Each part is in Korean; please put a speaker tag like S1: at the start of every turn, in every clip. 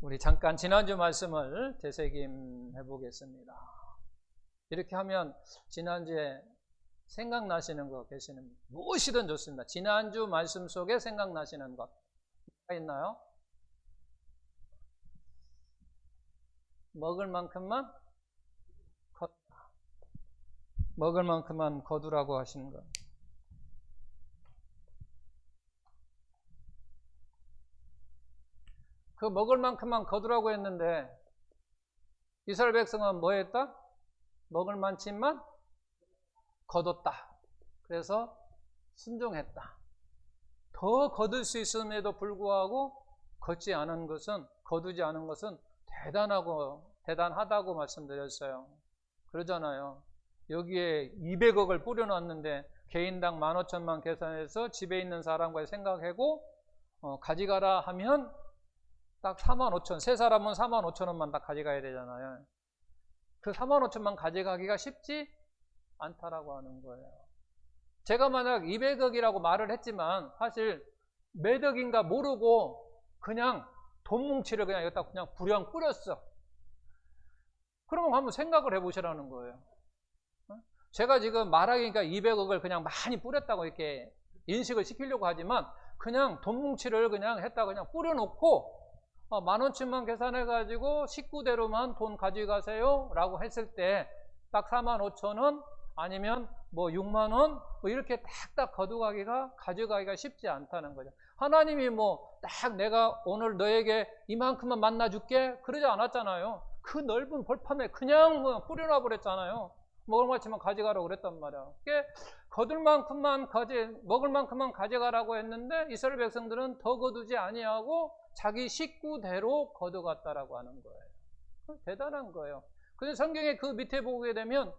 S1: 우리 잠깐 지난주 말씀을 되새김해 보겠습니다. 이렇게 하면 지난주에 생각나시는 거 계시는 분, 무엇이든 좋습니다. 지난주 말씀 속에 생각나시는 것 있나요? 먹을 만큼만 거두라고 하시는 것. 그 먹을 만큼만 거두라고 했는데 이스라엘 백성은 뭐 했다? 먹을 만큼만 거뒀다. 그래서 순종했다. 더 거둘 수 있음에도 불구하고 거두지 않은 것은 대단하다고 말씀드렸어요. 그러잖아요. 여기에 200억을 뿌려놨는데 개인당 15,000만 계산해서 집에 있는 사람과 생각하고 가져가라 하면 딱 45,000, 세 사람은 45,000원만 딱 가져가야 되잖아요. 그 45,000만 가져가기가 쉽지 않다라고 하는 거예요. 제가 만약 200억이라고 말을 했지만 사실 몇 억인가 모르고 그냥 돈 뭉치를 그냥 여기다 그냥 부랴 뿌렸어. 그러면 한번 생각을 해보시라는 거예요. 제가 지금 말하기니까 200억을 그냥 많이 뿌렸다고 이렇게 인식을 시키려고 하지만 그냥 돈 뭉치를 그냥 했다가 그냥 뿌려놓고 10,000만 계산해가지고 식구대로만 돈 가져가세요 라고 했을 때 딱 45,000원 아니면 뭐 6만원 뭐 이렇게 딱딱 가져가기가 쉽지 않다는 거죠. 하나님이 뭐 딱 내가 오늘 너에게 이만큼만 만나줄게 그러지 않았잖아요. 그 넓은 벌판에 그냥 뭐 뿌려놔 버렸잖아요. 먹을 만큼만 가져가라고 그랬단 말이야. 먹을 만큼만 가져가라고 했는데 이스라엘 백성들은 더 거두지 아니하고 자기 식구대로 거둬갔다라고 하는 거예요. 대단한 거예요. 근데 성경에 그 밑에 보게 되면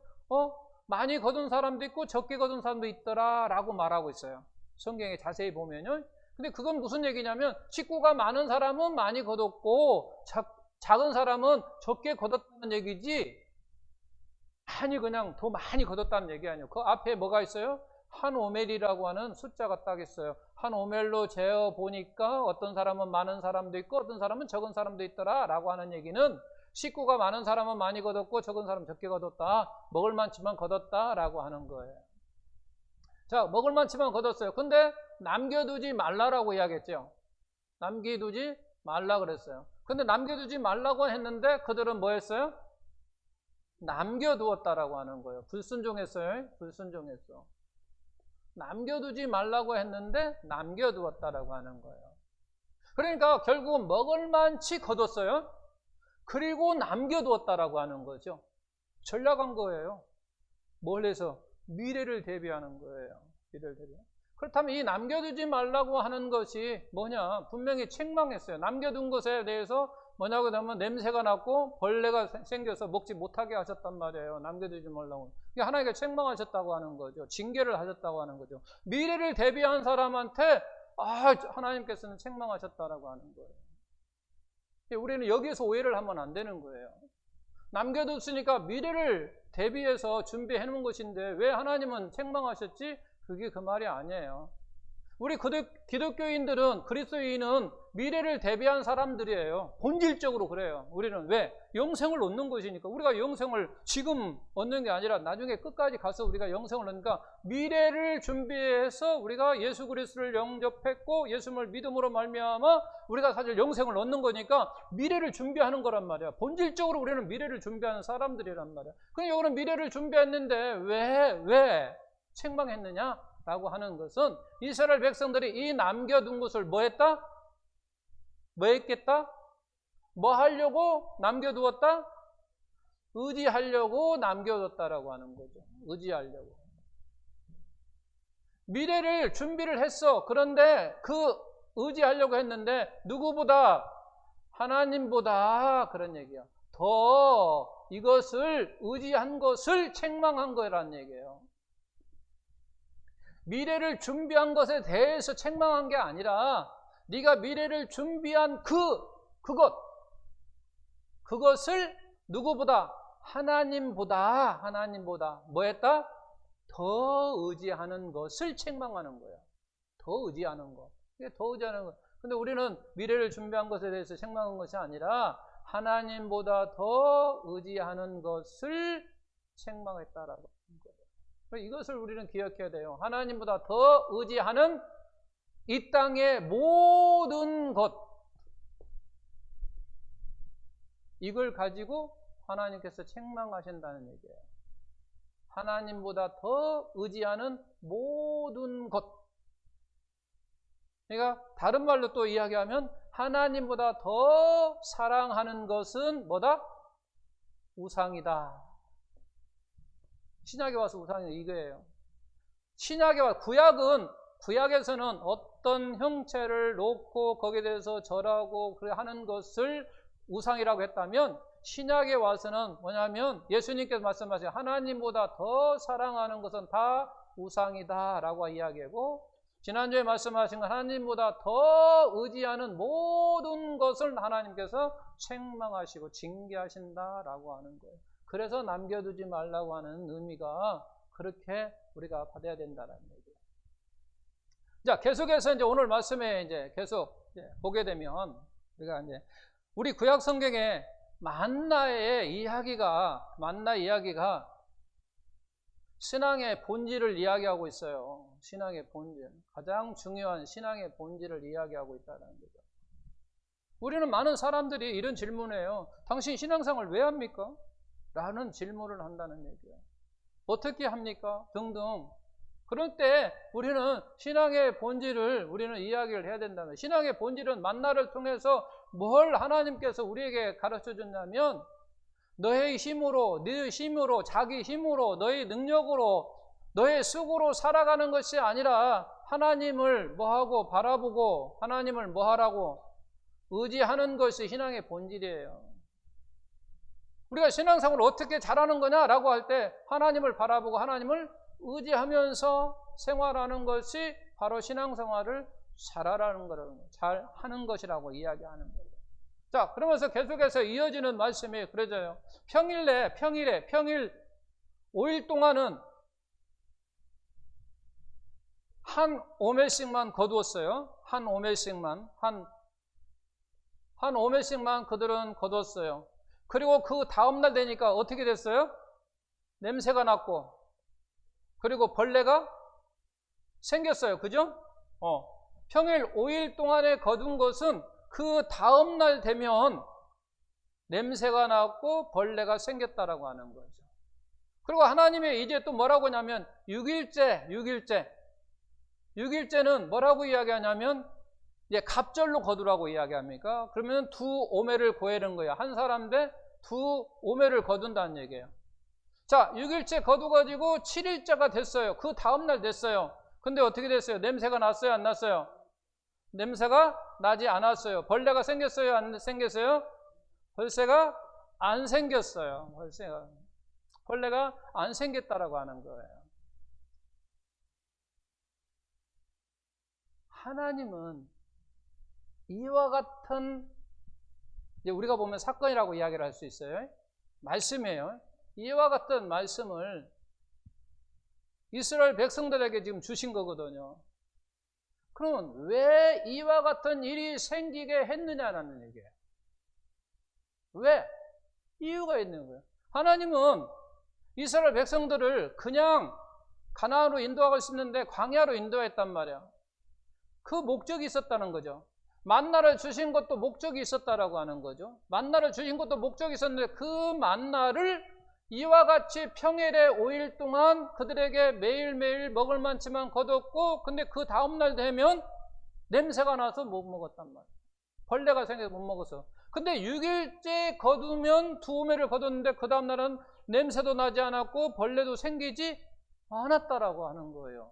S1: 많이 거둔 사람도 있고 적게 거둔 사람도 있더라라고 말하고 있어요. 성경에 자세히 보면요. 근데 그건 무슨 얘기냐면 식구가 많은 사람은 많이 거뒀고 작은 사람은 적게 거뒀다는 얘기지 그냥 더 많이 거뒀다는 얘기 아니에요. 그 앞에 뭐가 있어요? 한 오멜이라고 하는 숫자가 딱 있어요. 한 오멜로 재어 보니까 어떤 사람은 많은 사람도 있고 어떤 사람은 적은 사람도 있더라 라고 하는 얘기는 식구가 많은 사람은 많이 거뒀고 적은 사람은 적게 거뒀다. 먹을 만치만 거뒀다 라고 하는 거예요. 자, 먹을 만치만 거뒀어요. 근데 남겨두지 말라라고 이야기했죠. 남겨두지 말라 그랬어요. 근데 남겨두지 말라고 했는데 그들은 뭐 했어요? 남겨두었다라고 하는 거예요. 불순종했어요. 불순종했어. 남겨두지 말라고 했는데 남겨두었다라고 하는 거예요. 그러니까 결국은 먹을 만치 거뒀어요. 그리고 남겨두었다라고 하는 거죠. 전략한 거예요. 뭘 해서? 미래를 대비하는 거예요. 미래를 대비. 그렇다면 이 남겨두지 말라고 하는 것이 뭐냐? 분명히 책망했어요. 남겨둔 것에 대해서 뭐냐고 하면 냄새가 났고 벌레가 생겨서 먹지 못하게 하셨단 말이에요. 남겨두지 말라고. 하나님께 책망하셨다고 하는 거죠. 징계를 하셨다고 하는 거죠. 미래를 대비한 사람한테 하나님께서는 책망하셨다라고 하는 거예요. 우리는 여기에서 오해를 하면 안 되는 거예요. 남겨뒀으니까 미래를 대비해서 준비해 놓은 것인데 왜 하나님은 책망하셨지? 그게 그 말이 아니에요. 우리 기독교인들은, 그리스도인은 미래를 대비한 사람들이에요. 본질적으로 그래요. 우리는 왜? 영생을 얻는 것이니까. 우리가 영생을 지금 얻는 게 아니라 나중에 끝까지 가서 우리가 영생을 얻으니까 미래를 준비해서 우리가 예수 그리스도를 영접했고 예수를 믿음으로 말미암아 우리가 사실 영생을 얻는 거니까 미래를 준비하는 거란 말이야. 본질적으로 우리는 미래를 준비하는 사람들이란 말이야. 근데 여기는 미래를 준비했는데 왜 책망했느냐? 라고 하는 것은 이스라엘 백성들이 이 남겨둔 것을 뭐 했다? 뭐 했겠다? 뭐 하려고 남겨두었다? 의지하려고 남겨뒀다라고 하는 거죠. 의지하려고. 미래를 준비를 했어. 그런데 그 의지하려고 했는데 누구보다? 하나님보다 그런 얘기야. 더 이것을 의지한 것을 책망한 거라는 얘기예요. 미래를 준비한 것에 대해서 책망한 게 아니라 네가 미래를 준비한 그것을 누구보다? 하나님보다 뭐 했다? 더 의지하는 것을 책망하는 거예요. 더 의지하는 거. 이게 더 의지하는 거. 근데 우리는 미래를 준비한 것에 대해서 책망한 것이 아니라 하나님보다 더 의지하는 것을 책망했다라고 하는 거예요. 이것을 우리는 기억해야 돼요. 하나님보다 더 의지하는 이 땅의 모든 것, 이걸 가지고 하나님께서 책망하신다는 얘기예요. 하나님보다 더 의지하는 모든 것. 그러니까 다른 말로 또 이야기하면 하나님보다 더 사랑하는 것은 뭐다? 우상이다. 신약에 와서 우상이 이거예요. 신약에 와서 구약에서는 어떤 형체를 놓고 거기에 대해서 절하고 하는 것을 우상이라고 했다면 신약에 와서는 뭐냐면 예수님께서 말씀하신 하나님보다 더 사랑하는 것은 다 우상이다 라고 이야기하고, 지난주에 말씀하신 건 하나님보다 더 의지하는 모든 것을 하나님께서 책망하시고 징계하신다라고 하는 거예요. 그래서 남겨두지 말라고 하는 의미가 그렇게 우리가 받아야 된다는 얘기예요. 자, 계속해서 이제 오늘 말씀에 이제 계속 보게 되면 우리가 이제 우리 구약 성경에 만나 이야기가 신앙의 본질을 이야기하고 있어요. 신앙의 본질. 가장 중요한 신앙의 본질을 이야기하고 있다는 거죠. 우리는 많은 사람들이 이런 질문을 해요. 당신 신앙생활 왜 합니까? 라는 질문을 한다는 얘기예요. 어떻게 합니까? 등등. 그럴 때 우리는 신앙의 본질을 우리는 이야기를 해야 된다는 거예요. 신앙의 본질은 만나를 통해서 뭘 하나님께서 우리에게 가르쳐 줬냐면 너의 힘으로, 자기 힘으로, 너의 능력으로, 너의 수고로 살아가는 것이 아니라 하나님을 뭐하고 바라보고 하나님을 뭐하라고 의지하는 것이 신앙의 본질이에요. 우리가 신앙생활을 어떻게 잘하는 거냐라고 할 때 하나님을 바라보고 하나님을 의지하면서 생활하는 것이 바로 신앙생활을 잘 하는 것이라고 이야기하는 거예요. 자, 그러면서 계속해서 이어지는 말씀이 그래져요. 평일 5일 동안은 한 오멜씩만 거두었어요. 한 오멜씩만 그들은 거두었어요. 그리고 그 다음날 되니까 어떻게 됐어요? 냄새가 났고, 그리고 벌레가 생겼어요. 그죠? 평일 5일 동안에 거둔 것은 그 다음날 되면 냄새가 났고 벌레가 생겼다라고 하는 거죠. 그리고 하나님이 이제 또 뭐라고 하냐면 6일째는 뭐라고 이야기하냐면 이제 갑절로 거두라고 이야기합니까? 그러면 2오멜을 고해는 거예요. 한 사람인데 2오멜을 거둔다는 얘기예요. 자, 6일째 거두가지고 7일째가 됐어요. 그 다음날 됐어요. 근데 어떻게 됐어요? 냄새가 났어요? 안 났어요? 냄새가 나지 않았어요. 벌레가 생겼어요? 안 생겼어요? 벌새가 안 생겼어요. 벌레가 안 생겼다라고 하는 거예요. 하나님은 이와 같은, 이제 우리가 보면 사건이라고 이야기를 할 수 있어요. 말씀이에요. 이와 같은 말씀을 이스라엘 백성들에게 지금 주신 거거든요. 그러면 왜 이와 같은 일이 생기게 했느냐라는 얘기예요. 왜? 이유가 있는 거예요. 하나님은 이스라엘 백성들을 그냥 가나안으로 인도하고 싶는데 광야로 인도했단 말이야. 그 목적이 있었다는 거죠. 만나를 주신 것도 목적이 있었다라고 하는 거죠. 만나를 주신 것도 목적이 있었는데 그 만나를 이와 같이 평일에 5일 동안 그들에게 매일매일 먹을 만치만 거뒀고, 근데 그 다음날 되면 냄새가 나서 못 먹었단 말이에요. 벌레가 생겨서 못 먹어서. 근데 6일째 거두면 2오멜을 거뒀는데 그 다음날은 냄새도 나지 않았고 벌레도 생기지 않았다라고 하는 거예요.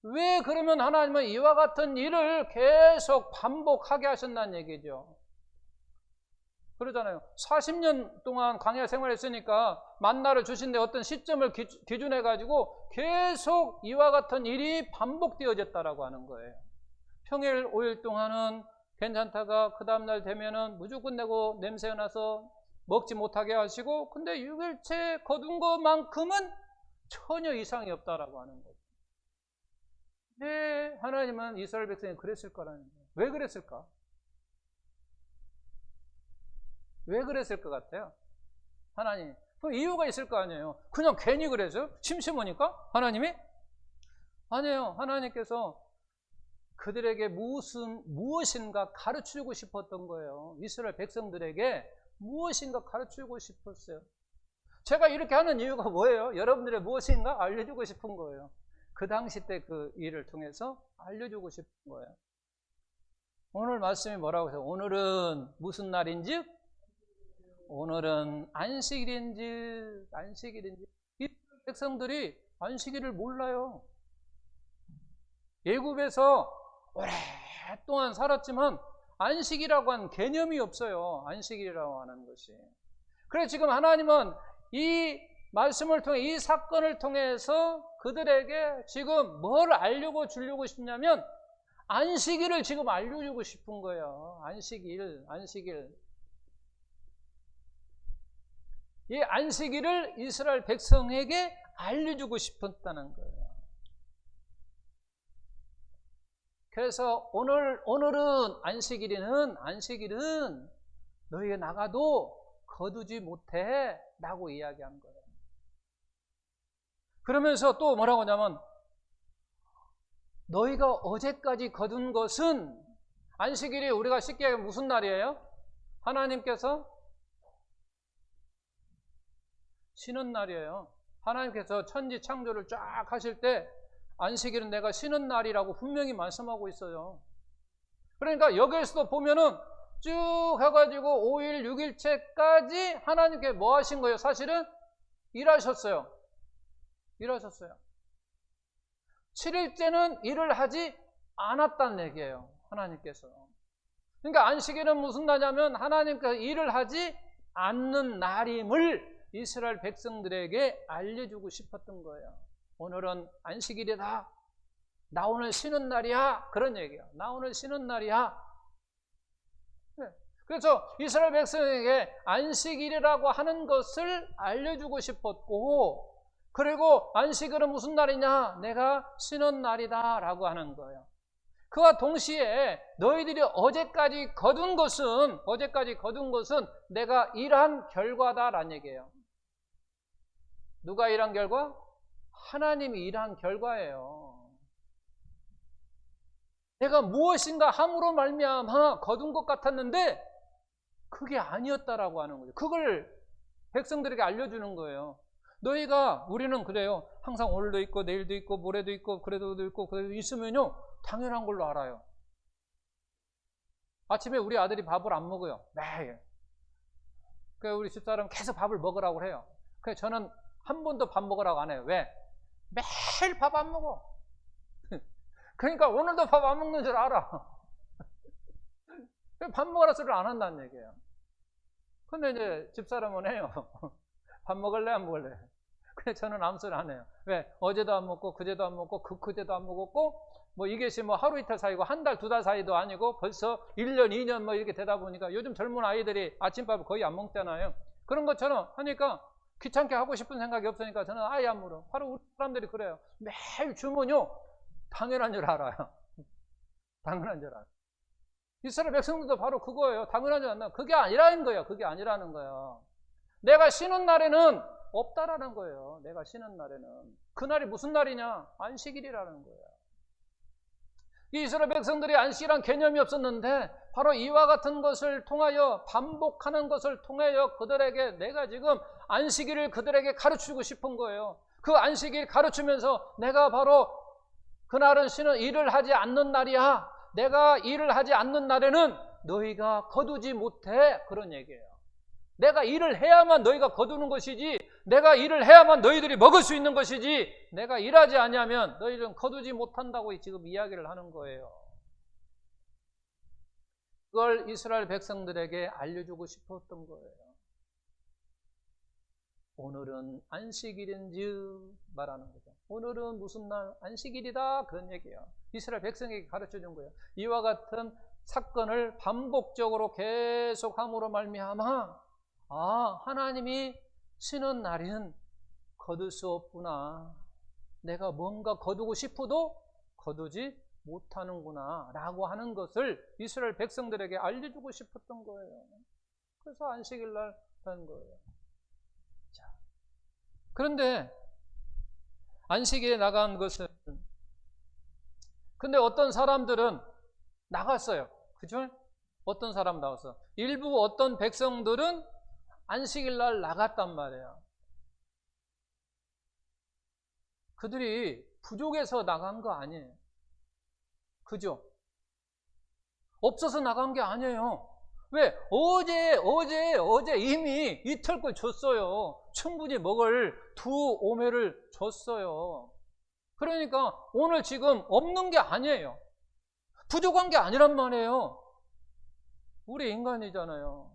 S1: 왜 그러면 하나님은 이와 같은 일을 계속 반복하게 하셨다는 얘기죠. 그러잖아요. 40년 동안 광야 생활했으니까 만나를 주신데 어떤 시점을 기준해 가지고 계속 이와 같은 일이 반복되어졌다라고 하는 거예요. 평일 5일 동안은 괜찮다가 그 다음날 되면은 무조건 내고 냄새가 나서 먹지 못하게 하시고, 근데 6일째 거둔 것만큼은 전혀 이상이 없다라고 하는 거예요. 왜 하나님은 이스라엘 백성이 그랬을 거라는 거예요. 왜 그랬을까? 왜 그랬을 것 같아요? 하나님. 그 이유가 있을 거 아니에요. 그냥 괜히 그래서요? 심심하니까? 하나님이? 아니에요. 하나님께서 그들에게 무엇인가 가르치고 싶었던 거예요. 이스라엘 백성들에게 무엇인가 가르치고 싶었어요. 제가 이렇게 하는 이유가 뭐예요? 여러분들의 무엇인가 알려주고 싶은 거예요. 그 당시 때 그 일을 통해서 알려주고 싶은 거예요. 오늘 말씀이 뭐라고 해서 오늘은 무슨 날인지? 오늘은 안식일인지 이 백성들이 안식일을 몰라요. 애굽에서 오랫동안 살았지만 안식이라고 하는 개념이 없어요. 안식일이라고 하는 것이. 그래서 지금 하나님은 이 말씀을 통해 이 사건을 통해서 그들에게 지금 뭘 주려고 싶냐면 안식일을 지금 알려주고 싶은 거예요. 안식일. 이 안식일을 이스라엘 백성에게 알려주고 싶었다는 거예요. 그래서 오늘은 안식일은 너희가 나가도 거두지 못해 라고 이야기한 거예요. 그러면서 또 뭐라고 하냐면 너희가 어제까지 거둔 것은 안식일이 우리가 쉽게 얘기하면 무슨 날이에요? 하나님께서 쉬는 날이에요. 하나님께서 천지 창조를 쫙 하실 때 안식일은 내가 쉬는 날이라고 분명히 말씀하고 있어요. 그러니까 여기에서도 보면은 쭉 해가지고 5일, 6일째까지 하나님께 뭐 하신 거예요? 사실은 일하셨어요. 7일째는 일을 하지 않았다는 얘기예요. 하나님께서. 그러니까 안식일은 무슨 날이냐면 하나님께서 일을 하지 않는 날임을 이스라엘 백성들에게 알려주고 싶었던 거예요. 오늘은 안식일이다. 나 오늘 쉬는 날이야. 그런 얘기예요. 나 오늘 쉬는 날이야. 그래서 이스라엘 백성에게 안식일이라고 하는 것을 알려주고 싶었고, 그리고 안식일은 무슨 날이냐? 내가 쉬는 날이다 라고 하는 거예요. 그와 동시에 너희들이 어제까지 거둔 것은 내가 일한 결과다라는 얘기예요. 누가 일한 결과? 하나님이 일한 결과예요. 내가 무엇인가 함으로 말미암아 거둔 것 같았는데 그게 아니었다라고 하는 거죠. 그걸 백성들에게 알려주는 거예요. 우리는 그래요. 항상 오늘도 있고 내일도 있고 모레도 있고 그래도 있으면요 당연한 걸로 알아요. 아침에 우리 아들이 밥을 안 먹어요. 매일. 그래서 우리 집사람은 계속 밥을 먹으라고 해요. 그래서 저는 한 번도 밥 먹으라고 안 해요. 왜? 매일 밥 안 먹어. 그러니까 오늘도 밥 안 먹는 줄 알아. 밥 먹으라 소리를 안 한다는 얘기예요. 근데 이제 집사람은 해요. 밥 먹을래 안 먹을래? 근데 저는 아무 소리 안 해요. 왜? 어제도 안 먹고 그제도 안 먹고 그제도 안 먹었고 뭐 이것이 뭐 하루 이틀 사이고 한 달 두 달 사이도 아니고 벌써 1년 2년 뭐 이렇게 되다 보니까 요즘 젊은 아이들이 아침밥을 거의 안 먹잖아요. 그런 것처럼 하니까 귀찮게 하고 싶은 생각이 없으니까 저는 아예 안 물어. 바로 우리 사람들이 그래요. 매일 주면요 당연한 줄 알아요. 당연한 줄 알아요. 이스라엘 백성들도 바로 그거예요. 당연한 줄 안다. 그게 아니라는 거예요. 내가 쉬는 날에는 없다라는 거예요. 내가 쉬는 날에는. 그날이 무슨 날이냐? 안식일이라는 거예요. 이 이스라엘 백성들이 안식이란 개념이 없었는데 바로 이와 같은 것을 통하여 반복하는 것을 통하여 그들에게 내가 지금 안식일을 그들에게 가르치고 싶은 거예요. 그 안식일 가르치면서 내가 바로 그날은 쉬는 일을 하지 않는 날이야. 내가 일을 하지 않는 날에는 너희가 거두지 못해. 그런 얘기예요. 내가 일을 해야만 너희가 거두는 것이지 내가 일을 해야만 너희들이 먹을 수 있는 것이지 내가 일하지 않으면 너희들은 거두지 못한다고 지금 이야기를 하는 거예요. 그걸 이스라엘 백성들에게 알려주고 싶었던 거예요. 오늘은 안식일인지 말하는 거죠. 오늘은 무슨 날? 안식일이다. 그런 얘기예요. 이스라엘 백성에게 가르쳐준 거예요. 이와 같은 사건을 반복적으로 계속함으로 말미암아 하나님이 쉬는 날은 거둘 수 없구나. 내가 뭔가 거두고 싶어도 거두지 못하는구나 라고 하는 것을 이스라엘 백성들에게 알려주고 싶었던 거예요. 그래서 안식일 날 한 거예요. 자, 그런데 안식일에 나간 것은, 근데 어떤 사람들은 나갔어요. 그죠? 어떤 사람 나왔어. 일부 어떤 백성들은 안식일 날 나갔단 말이에요. 그들이 부족해서 나간 거 아니에요. 그죠? 없어서 나간 게 아니에요. 왜? 어제 이미 이틀 걸 줬어요. 충분히 먹을 2오매를 줬어요. 그러니까 오늘 지금 없는 게 아니에요. 부족한 게 아니란 말이에요. 우리 인간이잖아요.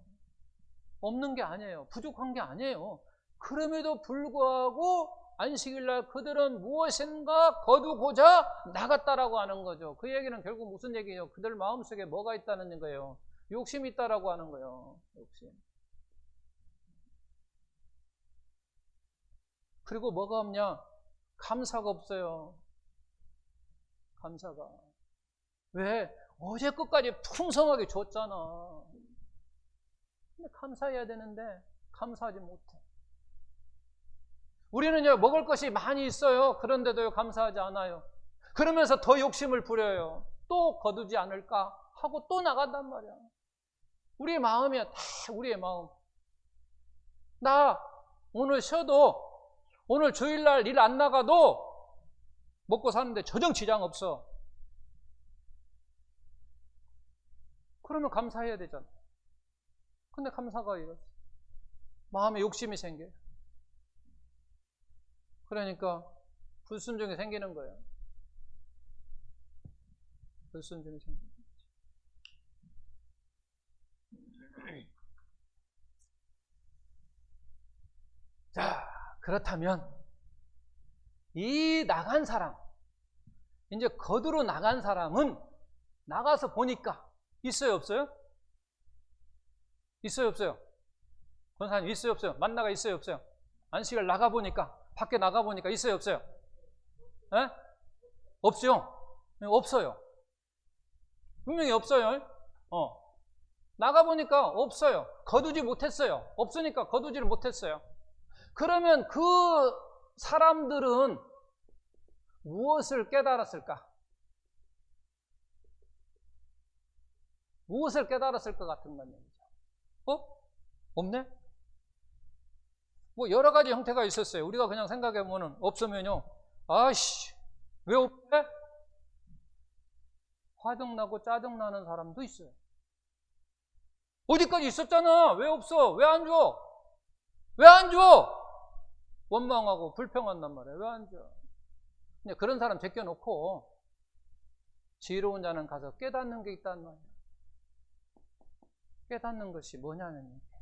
S1: 없는 게 아니에요. 부족한 게 아니에요. 그럼에도 불구하고 안식일날 그들은 무엇인가 거두고자 나갔다라고 하는 거죠. 그 얘기는 결국 무슨 얘기예요? 그들 마음속에 뭐가 있다는 거예요? 욕심이 있다라고 하는 거예요. 욕심. 그리고 뭐가 없냐? 감사가 없어요. 감사가. 왜? 어제 끝까지 풍성하게 줬잖아. 근데 감사해야 되는데 감사하지 못해. 우리는요, 먹을 것이 많이 있어요. 그런데도요, 감사하지 않아요. 그러면서 더 욕심을 부려요. 또 거두지 않을까 하고 또 나간단 말이야. 우리의 마음이야. 다 우리의 마음. 나 오늘 쉬어도, 오늘 주일날 일 안 나가도 먹고 사는데 전혀 지장 없어. 그러면 감사해야 되잖아. 근데 감사가 이렇어. 마음에 욕심이 생겨요. 그러니까 불순종이 생기는 거예요. 불순종이 생기는 거죠. 자, 그렇다면 이 나간 사람, 이제 거두러 나간 사람은 나가서 보니까 있어요, 없어요? 있어요, 없어요? 권사님, 있어요, 없어요? 만나가 있어요, 없어요? 안식을 나가보니까, 밖에 나가보니까 있어요, 없어요? 에? 없죠? 없어요. 분명히 없어요. 나가보니까 없어요. 거두지 못했어요. 없으니까 거두지를 못했어요. 그러면 그 사람들은 무엇을 깨달았을까? 무엇을 깨달았을 것 같은 건 얘기죠. 없네? 뭐 여러 가지 형태가 있었어요. 우리가 그냥 생각해보면 없으면요, 아이씨, 왜 없대? 화등나고 짜증나는 사람도 있어요. 어디까지 있었잖아. 왜 없어? 왜 안 줘? 왜 안 줘? 원망하고 불평한단 말이에요. 왜 안 줘? 근데 그런 사람 제껴놓고 지혜로운 자는 가서 깨닫는 게 있단 말이에요. 깨닫는 것이 뭐냐는 얘기예요.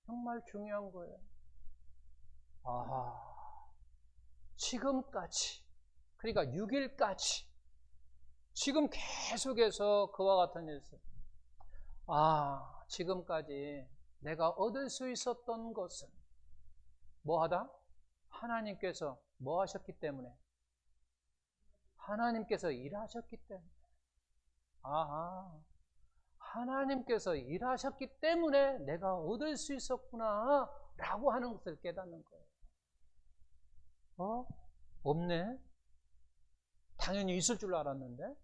S1: 정말 중요한 거예요. 지금까지, 그러니까 6일까지 지금 계속해서 그와 같은 일을, 지금까지 내가 얻을 수 있었던 것은 뭐하다? 하나님께서 뭐 하셨기 때문에? 하나님께서 일하셨기 때문에. 하나님께서 일하셨기 때문에 내가 얻을 수 있었구나 라고 하는 것을 깨닫는 거예요. 없네? 당연히 있을 줄 알았는데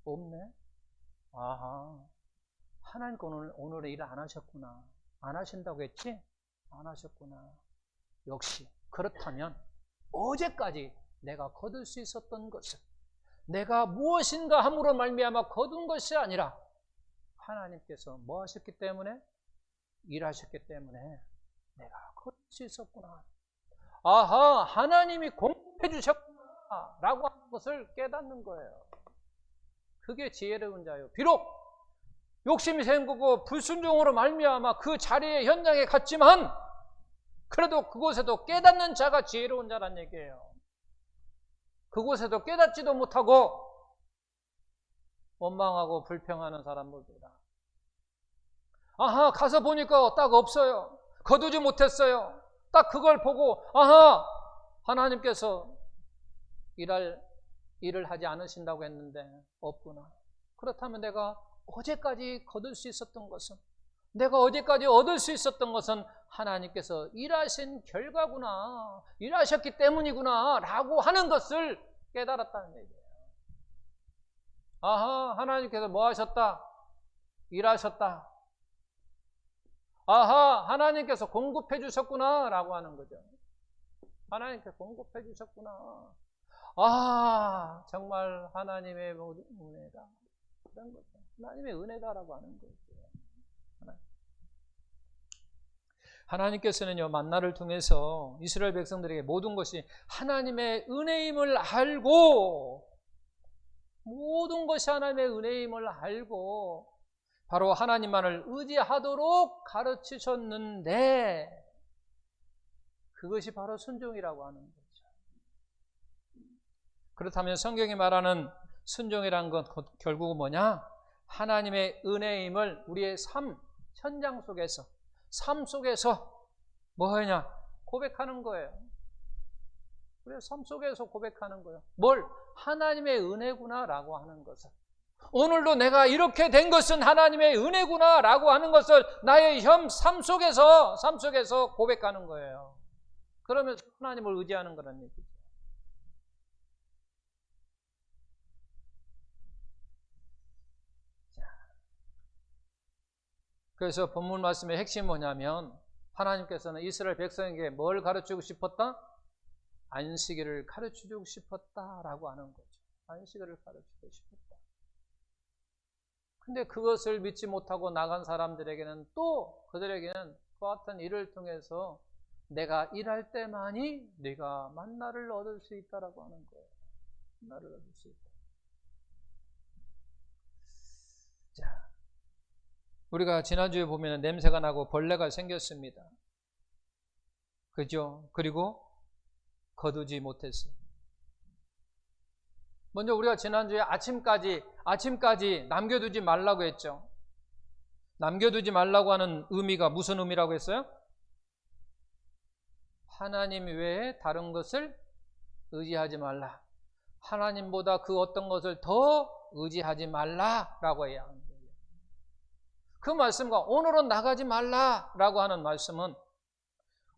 S1: 없네? 하나님께 오늘 일 안 하셨구나. 안 하신다고 했지? 안 하셨구나. 역시 그렇다면 어제까지 내가 거둘 수 있었던 것은 내가 무엇인가 함으로 말미암아 거둔 것이 아니라 하나님께서 뭐 하셨기 때문에? 일하셨기 때문에 내가 거둘 수 있었구나. 하나님이 공급해 주셨구나 라고 하는 것을 깨닫는 거예요. 그게 지혜로운 자예요. 비록 욕심이 생기고 불순종으로 말미암아 그 자리에 현장에 갔지만 그래도 그곳에도 깨닫는 자가 지혜로운 자란 얘기예요. 그곳에도 깨닫지도 못하고 원망하고 불평하는 사람들이다. 가서 보니까 딱 없어요. 거두지 못했어요. 딱 그걸 보고 하나님께서 일할 일을 하지 않으신다고 했는데 없구나. 그렇다면 내가 어제까지 거둘 수 있었던 것은, 내가 어제까지 얻을 수 있었던 것은 하나님께서 일하신 결과구나, 일하셨기 때문이구나 라고 하는 것을 깨달았다는 얘기예요. 아하, 하나님께서 뭐 하셨다? 일하셨다. 아하, 하나님께서 공급해 주셨구나 라고 하는 거죠. 하나님께서 공급해 주셨구나. 아, 정말 하나님의 은혜다. 그런 거죠. 하나님의 은혜다라고 하는 거죠. 하나님께서는요, 만나를 통해서 이스라엘 백성들에게 모든 것이 하나님의 은혜임을 알고, 모든 것이 하나님의 은혜임을 알고 바로 하나님만을 의지하도록 가르치셨는데, 그것이 바로 순종이라고 하는 거죠. 그렇다면 성경이 말하는 순종이라는 건 결국은 뭐냐? 하나님의 은혜임을 우리의 삶, 현장 속에서, 삶 속에서 뭐 하냐? 고백하는 거예요. 우리의 삶 속에서 고백하는 거예요. 뭘? 하나님의 은혜구나 라고 하는 것을. 오늘도 내가 이렇게 된 것은 하나님의 은혜구나 라고 하는 것을 나의 삶 속에서 고백하는 거예요. 그러면서 하나님을 의지하는 거란 얘기죠. 그래서 본문 말씀의 핵심이 뭐냐면, 하나님께서는 이스라엘 백성에게 뭘 가르치고 싶었다? 안식일을 가르치고 싶었다라고 하는 거죠. 안식일을 가르치고 싶었다. 근데 그것을 믿지 못하고 나간 사람들에게는, 또 그들에게는 그 같은 일을 통해서 내가 일할 때만이 네가 만나를 얻을 수 있다라고 하는 거예요. 만나를 얻을 수 있다. 자, 우리가 지난주에 보면 냄새가 나고 벌레가 생겼습니다. 그죠? 그리고 거두지 못했어요. 먼저 우리가 지난주에 아침까지 남겨두지 말라고 했죠. 남겨두지 말라고 하는 의미가 무슨 의미라고 했어요? 하나님 외에 다른 것을 의지하지 말라. 하나님보다 그 어떤 것을 더 의지하지 말라라고 해야 합니다. 그 말씀과 오늘은 나가지 말라라고 하는 말씀은,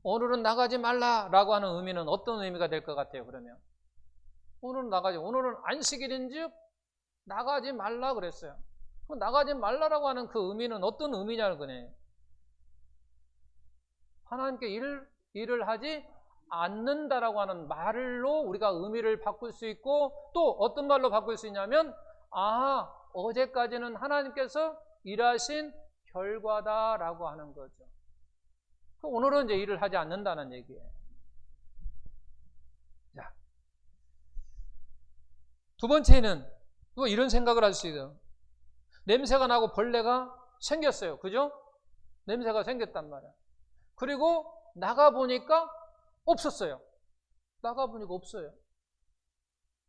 S1: 오늘은 나가지 말라라고 하는 의미는 어떤 의미가 될 것 같아요? 그러면 오늘은 안식일인즉 나가지 말라 그랬어요. 그럼 나가지 말라라고 하는 그 의미는 어떤 의미냐는 거네. 하나님께 일을 하지 않는다라고 하는 말로 우리가 의미를 바꿀 수 있고, 또 어떤 말로 바꿀 수 있냐면, 어제까지는 하나님께서 일하신 결과다라고 하는 거죠. 오늘은 이제 일을 하지 않는다는 얘기예요. 자, 두 번째는 또 이런 생각을 할 수 있어요. 냄새가 나고 벌레가 생겼어요. 그죠? 냄새가 생겼단 말이야. 그리고 나가보니까 없었어요. 나가보니까 없어요.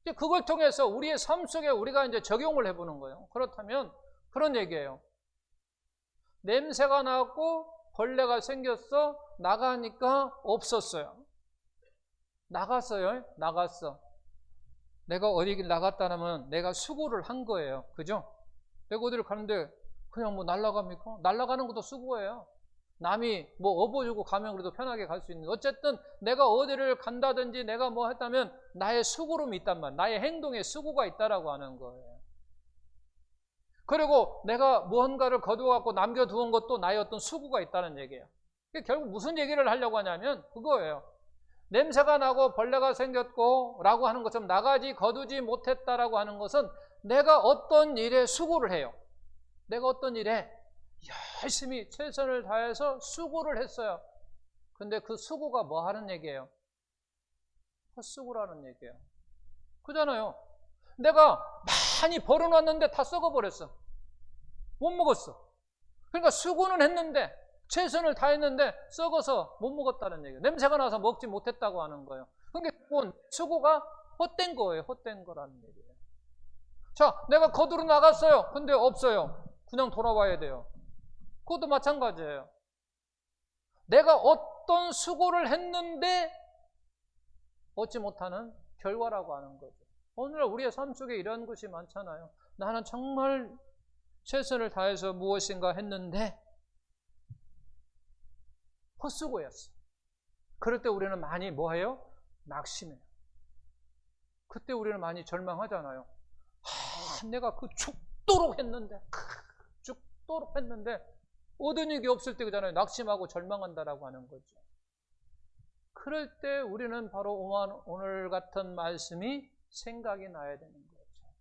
S1: 이제 그걸 통해서 우리의 삶 속에 우리가 이제 적용을 해보는 거예요. 그렇다면 그런 얘기예요. 냄새가 나고 벌레가 생겼어. 나가니까 없었어요. 나갔어요. 나갔어. 내가 어디를 나갔다면 내가 수고를 한 거예요. 그죠? 내가 어디를 가는데 그냥 뭐 날아갑니까? 날아가는 것도 수고예요. 남이 뭐 업어주고 가면 그래도 편하게 갈 수 있는데, 어쨌든 내가 어디를 간다든지 내가 뭐 했다면 나의 수고름이 있단 말이에요. 나의 행동에 수고가 있다라고 하는 거예요. 그리고 내가 무언가를 거두어갖고 남겨두은 것도 나의 어떤 수고가 있다는 얘기예요. 결국 무슨 얘기를 하려고 하냐면 그거예요. 냄새가 나고 벌레가 생겼고 라고 하는 것처럼 나가지 거두지 못했다라고 하는 것은 내가 어떤 일에 수고를 해요. 내가 어떤 일에 열심히 최선을 다해서 수고를 했어요. 근데 그 수고가 뭐 하는 얘기예요? 헛수고라는 얘기예요. 그잖아요. 내가 많이 벌어놨는데 다 썩어버렸어. 못 먹었어. 그러니까 수고는 했는데, 최선을 다했는데 썩어서 못 먹었다는 얘기예요. 냄새가 나서 먹지 못했다고 하는 거예요. 그러니까 그건 수고가 헛된 거예요. 헛된 거라는 얘기예요. 자, 내가 거두러 나갔어요. 근데 없어요. 그냥 돌아와야 돼요. 그것도 마찬가지예요. 내가 어떤 수고를 했는데 얻지 못하는 결과라고 하는 거죠. 오늘날 우리의 삶 속에 이런 것이 많잖아요. 나는 정말 최선을 다해서 무엇인가 했는데 헛수고였어. 그럴 때 우리는 많이 뭐해요? 낙심해요. 그때 우리는 많이 절망하잖아요. 내가 그 죽도록 했는데 얻은 일이 없을 때 그잖아요. 낙심하고 절망한다라고 하는 거죠. 그럴 때 우리는 바로 오늘 같은 말씀이 생각이 나야 되는 거죠.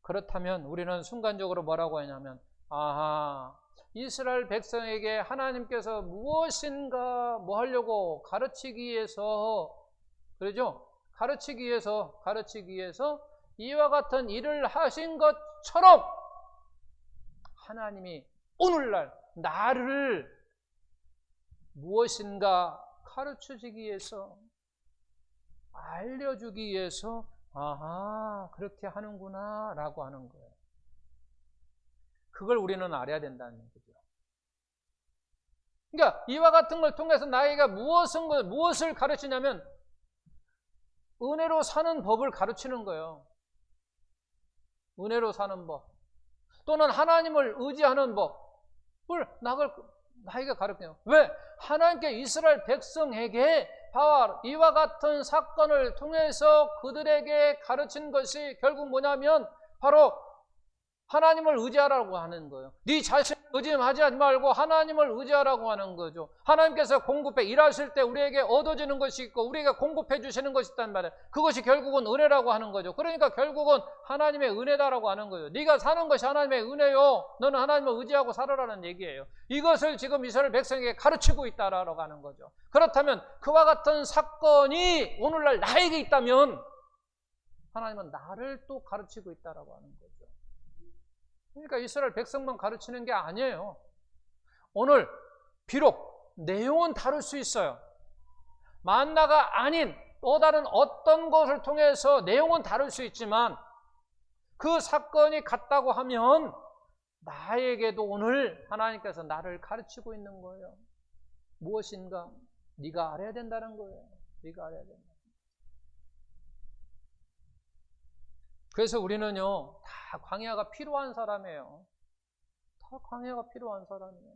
S1: 그렇다면 우리는 순간적으로 뭐라고 하냐면, 아하, 이스라엘 백성에게 하나님께서 무엇인가 뭐 하려고 가르치기 위해서, 그러죠? 가르치기 위해서 이와 같은 일을 하신 것처럼 하나님이 오늘날 나를 무엇인가 가르쳐주기 위해서, 알려주기 위해서, 아하, 그렇게 하는구나 라고 하는 거예요. 그걸 우리는 알아야 된다는 얘기죠. 그러니까 이와 같은 걸 통해서 나에게 무엇을 가르치냐면 은혜로 사는 법을 가르치는 거예요. 은혜로 사는 법, 또는 하나님을 의지하는 법을 나에게 가르쳐요. 왜? 하나님께 이스라엘 백성에게 바로 이와 같은 사건을 통해서 그들에게 가르친 것이 결국 뭐냐면 바로 하나님을 의지하라고 하는 거예요. 네 자신을 의지하지 말고 하나님을 의지하라고 하는 거죠. 하나님께서 공급해 일하실 때 우리에게 얻어지는 것이 있고 우리에게 공급해 주시는 것이 있단 말이에요. 그것이 결국은 은혜라고 하는 거죠. 그러니까 결국은 하나님의 은혜다라고 하는 거예요. 네가 사는 것이 하나님의 은혜요. 너는 하나님을 의지하고 살아라는 얘기예요. 이것을 지금 이스라엘 백성에게 가르치고 있다라고 하는 거죠. 그렇다면 그와 같은 사건이 오늘날 나에게 있다면 하나님은 나를 또 가르치고 있다라고 하는 거죠. 그러니까 이스라엘 백성만 가르치는 게 아니에요. 오늘 비록 내용은 다를 수 있어요. 만나가 아닌 또 다른 어떤 것을 통해서 내용은 다를 수 있지만 그 사건이 같다고 하면 나에게도 오늘 하나님께서 나를 가르치고 있는 거예요. 무엇인가 네가 알아야 된다는 거예요. 네가 알아야 된다. 그래서 우리는요, 다 광야가 필요한 사람이에요. 다 광야가 필요한 사람이에요.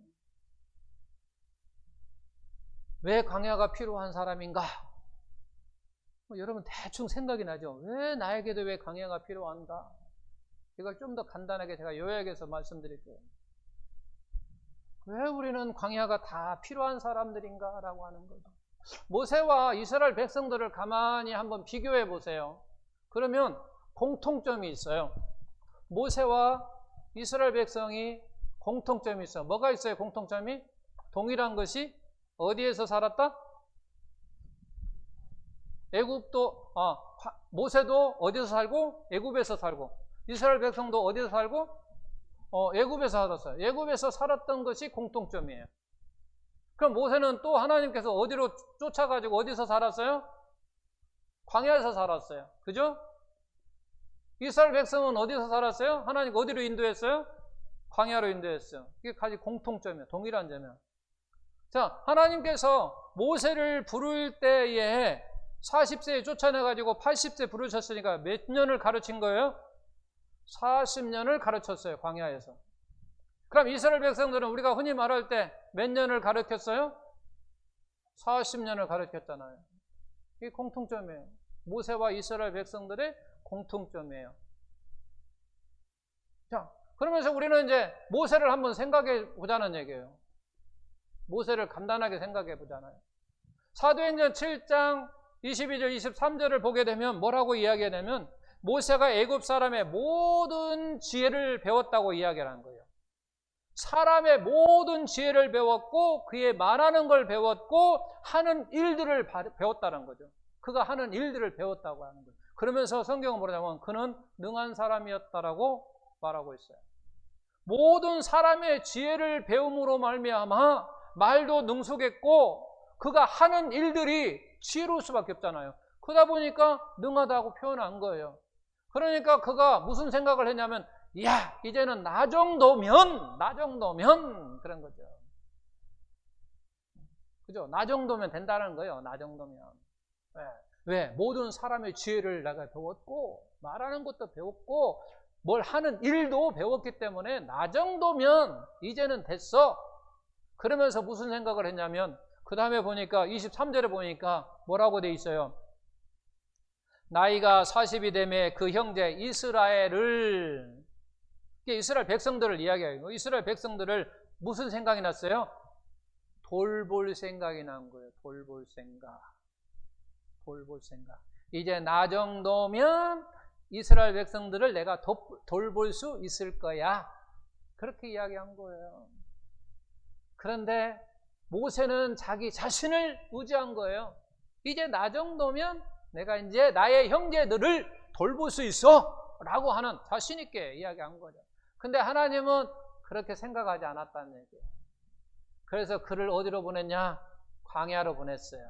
S1: 왜 광야가 필요한 사람인가? 여러분 대충 생각이 나죠? 왜 나에게도 왜 광야가 필요한가? 이걸 좀 더 간단하게 제가 요약해서 말씀드릴게요. 왜 우리는 광야가 다 필요한 사람들인가? 라고 하는 거죠. 모세와 이스라엘 백성들을 가만히 한번 비교해 보세요. 그러면 공통점이 있어요. 모세와 이스라엘 백성이 공통점이 있어요. 뭐가 있어요? 공통점이? 동일한 것이 어디에서 살았다? 모세도 어디서 살고? 애굽에서 살고. 이스라엘 백성도 어디서 살고? 애굽에서 살았어요. 애굽에서 살았던 것이 공통점이에요. 그럼 모세는 또 하나님께서 어디로 쫓아가지고 어디서 살았어요? 광야에서 살았어요. 그죠? 이스라엘 백성은 어디서 살았어요? 하나님 어디로 인도했어요? 광야로 인도했어요. 이게 가지 공통점이에요. 동일한 점이에요. 자, 하나님께서 모세를 부를 때에 40세에 쫓아내가지고 80세 부르셨으니까 몇 년을 가르친 거예요? 40년을 가르쳤어요. 광야에서. 그럼 이스라엘 백성들은 우리가 흔히 말할 때 몇 년을 가르쳤어요? 40년을 가르쳤잖아요. 이게 공통점이에요. 모세와 이스라엘 백성들의 공통점이에요. 자, 그러면서 우리는 이제 모세를 한번 생각해 보자는 얘기예요. 모세를 간단하게 생각해 보잖아요. 사도행전 7장 22절, 23절을 보게 되면 뭐라고 이야기하냐면 모세가 애굽 사람의 모든 지혜를 배웠다고 이야기를 한 거예요. 사람의 모든 지혜를 배웠고 그의 말하는 걸 배웠고 하는 일들을 배웠다는 거죠. 그가 하는 일들을 배웠다고 하는 거예요. 그러면서 성경은 뭐냐면 그는 능한 사람이었다라고 말하고 있어요. 모든 사람의 지혜를 배움으로 말미암아 말도 능숙했고 그가 하는 일들이 지혜로울 수밖에 없잖아요. 그러다 보니까 능하다고 표현한 거예요. 그러니까 그가 무슨 생각을 했냐면 야, 이제는 나 정도면 그런 거죠. 그죠? 나 정도면 된다는 거예요. 나 정도면. 왜? 모든 사람의 지혜를 내가 배웠고 말하는 것도 배웠고 뭘 하는 일도 배웠기 때문에 나 정도면 이제는 됐어. 그러면서 무슨 생각을 했냐면 그 다음에 보니까 23절에 보니까 뭐라고 돼 있어요? 나이가 40이 되매 그 형제 이스라엘 백성들을 이야기해요. 이스라엘 백성들을 무슨 생각이 났어요? 돌볼 생각이 난 거예요. 돌볼 생각. 이제 나 정도면 이스라엘 백성들을 내가 돌볼 수 있을 거야. 그렇게 이야기한 거예요. 그런데 모세는 자기 자신을 의지한 거예요. 이제 나 정도면 내가 이제 나의 형제들을 돌볼 수 있어 라고 하는 자신 있게 이야기한 거죠. 근데 하나님은 그렇게 생각하지 않았다는 얘기예요. 그래서 그를 어디로 보냈냐? 광야로 보냈어요.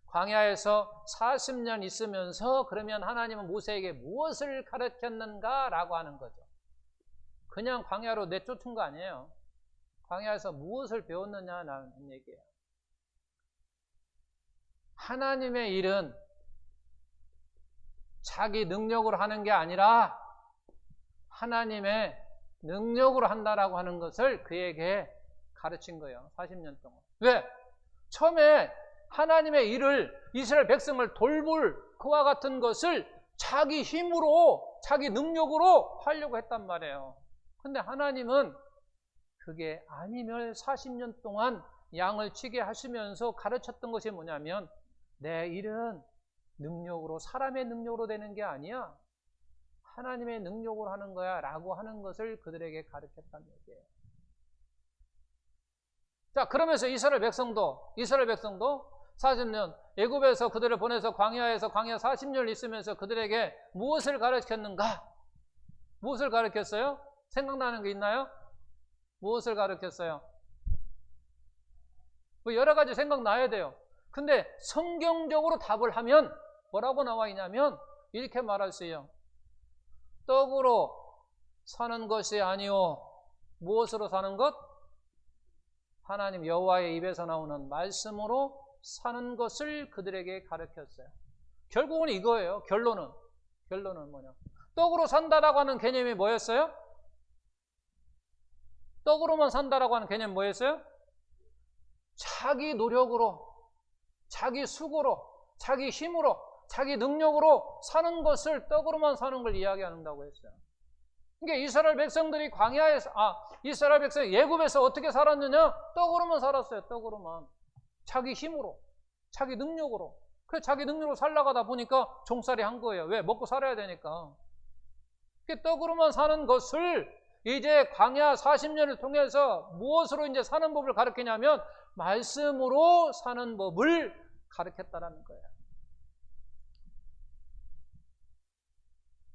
S1: 광야에서 40년 있으면서 그러면 하나님은 모세에게 무엇을 가르쳤는가 라고 하는 거죠. 그냥 광야로 내쫓은 거 아니에요. 광야에서 무엇을 배웠느냐라는 얘기예요. 하나님의 일은 자기 능력으로 하는 게 아니라 하나님의 능력으로 한다라고 하는 것을 그에게 가르친 거예요. 40년 동안. 왜? 처음에 하나님의 일을 이스라엘 백성을 돌볼 그와 같은 것을 자기 힘으로 자기 능력으로 하려고 했단 말이에요. 근데 하나님은 그게 아니면 40년 동안 양을 치게 하시면서 가르쳤던 것이 뭐냐면 내 일은 능력으로 사람의 능력으로 되는 게 아니야. 하나님의 능력으로 하는 거야 라고 하는 것을 그들에게 가르쳤다는 얘기예요. 자, 그러면서 이스라엘 백성도 40년 애굽에서 그들을 보내서 광야에서 광야 40년을 있으면서 그들에게 무엇을 가르쳤는가? 무엇을 가르쳤어요? 생각나는 게 있나요? 무엇을 가르쳤어요? 뭐 여러 가지 생각나야 돼요. 근데 성경적으로 답을 하면 뭐라고 나와 있냐면 이렇게 말할 수 있어요. 떡으로 사는 것이 아니오. 무엇으로 사는 것? 하나님 여호와의 입에서 나오는 말씀으로 사는 것을 그들에게 가르쳤어요. 결국은 이거예요. 결론은 뭐냐? 떡으로 산다라고 하는 개념이 뭐였어요? 떡으로만 산다라고 하는 개념이 뭐였어요? 자기 노력으로, 자기 수고로, 자기 힘으로, 자기 능력으로 사는 것을 떡으로만 사는 걸 이야기한다고 했어요. 그러니까 이스라엘 백성들이 이스라엘 백성이 애굽에서 어떻게 살았느냐? 떡으로만 살았어요. 떡으로만. 자기 힘으로, 자기 능력으로. 그래서 자기 능력으로 살아가다 보니까 종살이 한 거예요. 왜? 먹고 살아야 되니까. 떡으로만 사는 것을 이제 광야 40년을 통해서 무엇으로 이제 사는 법을 가르치냐면 말씀으로 사는 법을 가르쳤다라는 거예요.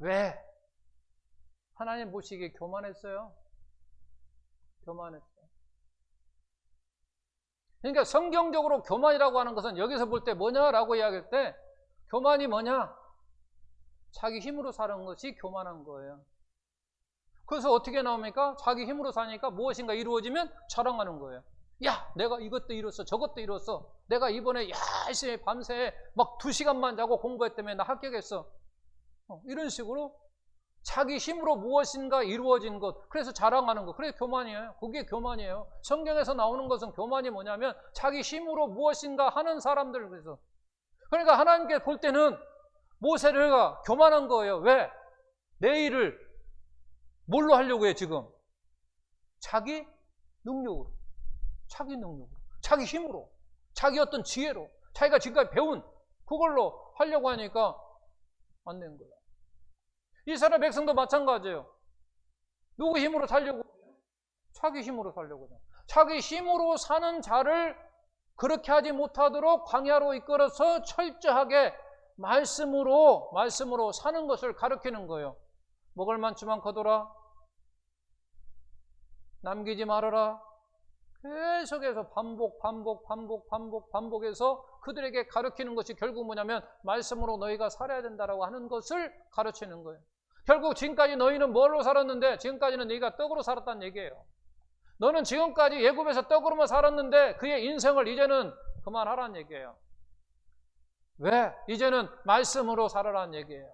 S1: 왜? 하나님 보시기에 교만했어요. 교만했어요. 그러니까 성경적으로 교만이라고 하는 것은 여기서 볼 때 뭐냐라고 이야기할 때 교만이 뭐냐? 자기 힘으로 사는 것이 교만한 거예요. 그래서 어떻게 나옵니까? 자기 힘으로 사니까 무엇인가 이루어지면 자랑하는 거예요. 야, 내가 이것도 이뤘어, 저것도 이뤘어. 내가 이번에 열심히 밤새 막 2시간만 자고 공부했다며 나 합격했어. 이런 식으로 자기 힘으로 무엇인가 이루어진 것, 그래서 자랑하는 것, 그게 교만이에요. 그게 교만이에요. 성경에서 나오는 것은 교만이 뭐냐면 자기 힘으로 무엇인가 하는 사람들. 그러니까 하나님께 볼 때는 모세를 교만한 거예요. 왜? 내 일을 뭘로 하려고 해 지금? 자기 능력으로, 자기 힘으로, 자기 어떤 지혜로, 자기가 지금까지 배운 그걸로 하려고 하니까 안 되는 거예요. 이스라엘 백성도 마찬가지예요. 누구 힘으로 살려고? 자기 힘으로 살려고 해요. 자기 힘으로 사는 자를 그렇게 하지 못하도록 광야로 이끌어서 철저하게 말씀으로 사는 것을 가르치는 거예요. 먹을 만치만 거둬라. 남기지 말아라. 계속해서 반복해서 그들에게 가르치는 것이 결국 뭐냐면 말씀으로 너희가 살아야 된다라고 하는 것을 가르치는 거예요. 결국 지금까지 너희는 뭘로 살았는데 지금까지는 너희가 떡으로 살았다는 얘기예요. 너는 지금까지 애굽에서 떡으로만 살았는데 그의 인생을 이제는 그만하라는 얘기예요. 왜? 이제는 말씀으로 살아라는 얘기예요.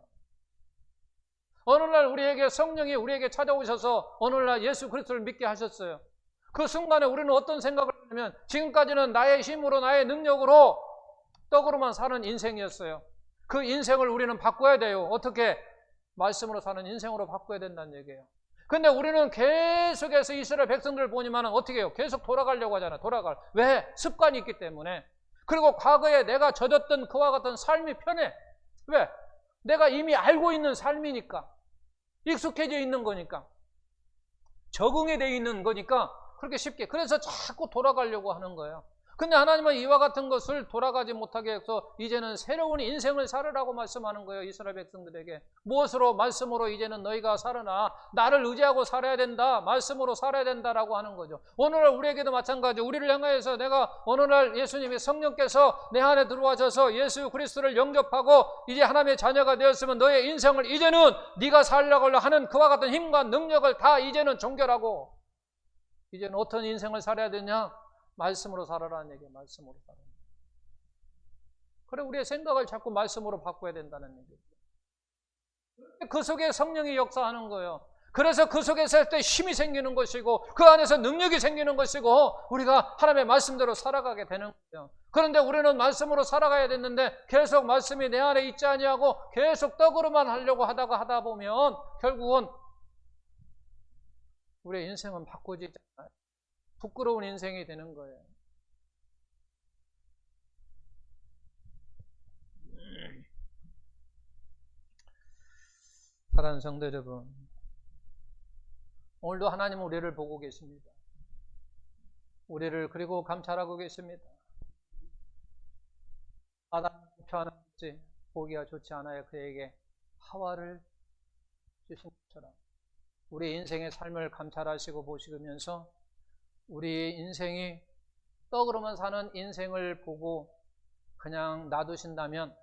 S1: 어느 날 우리에게 성령이 우리에게 찾아오셔서 어느 날 예수 그리스도를 믿게 하셨어요. 그 순간에 우리는 어떤 생각을 하냐면 지금까지는 나의 힘으로 나의 능력으로 떡으로만 사는 인생이었어요. 그 인생을 우리는 바꿔야 돼요. 어떻게? 말씀으로 사는 인생으로 바꿔야 된다는 얘기예요. 근데 우리는 계속해서 이스라엘 백성들을 보니만 어떻게 해요? 계속 돌아가려고 하잖아요. 왜? 습관이 있기 때문에. 그리고 과거에 내가 젖었던 그와 같은 삶이 편해. 왜? 내가 이미 알고 있는 삶이니까. 익숙해져 있는 거니까. 적응이 되어 있는 거니까 그렇게 쉽게. 그래서 자꾸 돌아가려고 하는 거예요. 근데 하나님은 이와 같은 것을 돌아가지 못하게 해서 이제는 새로운 인생을 살으라고 말씀하는 거예요. 이스라엘 백성들에게. 무엇으로? 말씀으로 이제는 너희가 살으나 나를 의지하고 살아야 된다. 말씀으로 살아야 된다라고 하는 거죠. 오늘날 우리에게도 마찬가지. 우리를 향하여서 내가 어느 날 예수님이 성령께서 내 안에 들어와셔서 예수 그리스도를 영접하고 이제 하나님의 자녀가 되었으면 너의 인생을 이제는 네가 살려고 하는 그와 같은 힘과 능력을 다 이제는 종결하고 이제는 어떤 인생을 살아야 되냐? 말씀으로 살아라는 얘기예요. 말씀으로 살아라. 그래 우리의 생각을 자꾸 말씀으로 바꿔야 된다는 얘기예요. 그 속에 성령이 역사하는 거예요. 그래서 그 속에서 할 때 힘이 생기는 것이고 그 안에서 능력이 생기는 것이고 우리가 하나님의 말씀대로 살아가게 되는 거예요. 그런데 우리는 말씀으로 살아가야 됐는데 계속 말씀이 내 안에 있지 아니하고 계속 떡으로만 하려고 하다 보면 결국은 우리의 인생은 바꿔지지 않아요. 부끄러운 인생이 되는 거예요. 사랑하는 성도 여러분, 오늘도 하나님은 우리를 보고 계십니다. 우리를 그리고 감찰하고 계십니다. 아담을 표하는 것이 보기가 좋지 않아요. 그에게 하와를 주신 것처럼 우리 인생의 삶을 감찰하시고 보시면서 우리 인생이 떡으로만 사는 인생을 보고 그냥 놔두신다면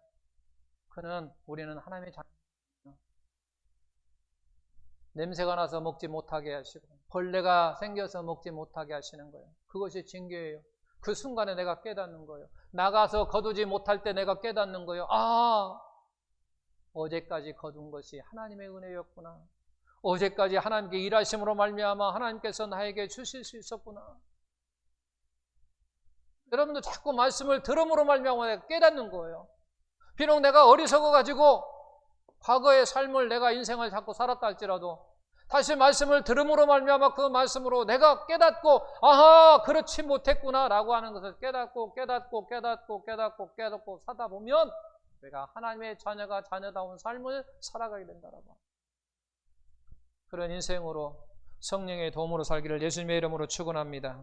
S1: 우리는 하나님의 자녀입니다. 냄새가 나서 먹지 못하게 하시고 벌레가 생겨서 먹지 못하게 하시는 거예요. 그것이 징계예요. 그 순간에 내가 깨닫는 거예요. 나가서 거두지 못할 때 내가 깨닫는 거예요. 어제까지 거둔 것이 하나님의 은혜였구나. 어제까지 하나님께 일하심으로 말미암아 하나님께서 나에게 주실 수 있었구나. 여러분도 자꾸 말씀을 들음으로 말미암아 내가 깨닫는 거예요. 비록 내가 어리석어가지고 과거의 삶을 내가 인생을 자꾸 살았다 할지라도 다시 말씀을 들음으로 말미암아 그 말씀으로 내가 깨닫고 그렇지 못했구나 라고 하는 것을 깨닫고 사다 보면 우리가 하나님의 자녀가 자녀다운 삶을 살아가게 된다라고. 그런 인생으로 성령의 도움으로 살기를 예수님의 이름으로 축원합니다.